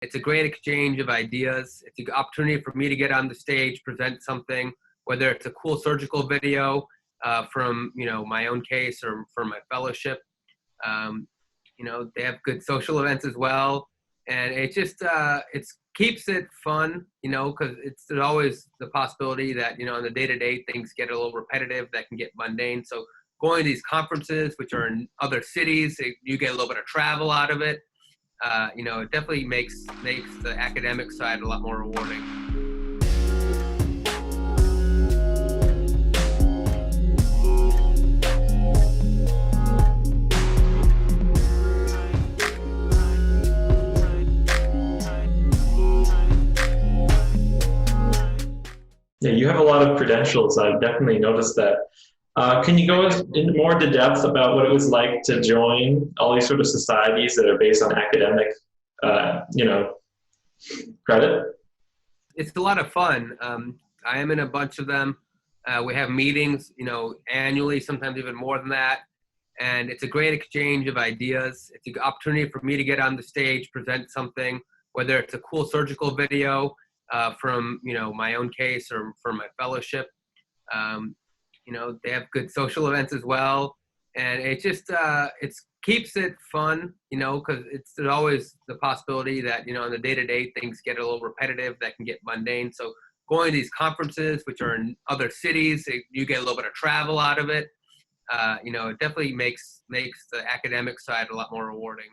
It's a great exchange of ideas. It's an opportunity for me to get on the stage, present something, whether it's a cool surgical video from my own case or from my fellowship. Um, they have good social events as well, and it just it keeps it fun, because there's always the possibility that in the day-to-day things get a little repetitive, that can get mundane. So going to these conferences, which are in other cities, you get a little bit of travel out of it. It definitely makes the academic side a lot more rewarding. Yeah, you have a lot of credentials. I've definitely noticed that. Can you go into more into depth about what it was like to join all these sort of societies that are based on academic, credit? It's a lot of fun. I am in a bunch of them. We have meetings, annually, sometimes even more than that. And it's a great exchange of ideas. It's an opportunity for me to get on the stage, present something, whether it's a cool surgical video from my own case or from my fellowship. They have good social events as well, and it just it keeps it fun, because there's always the possibility that in the day-to-day things get a little repetitive, that can get mundane. So going to these conferences, which are in other cities, you get a little bit of travel out of it. It definitely makes the academic side a lot more rewarding.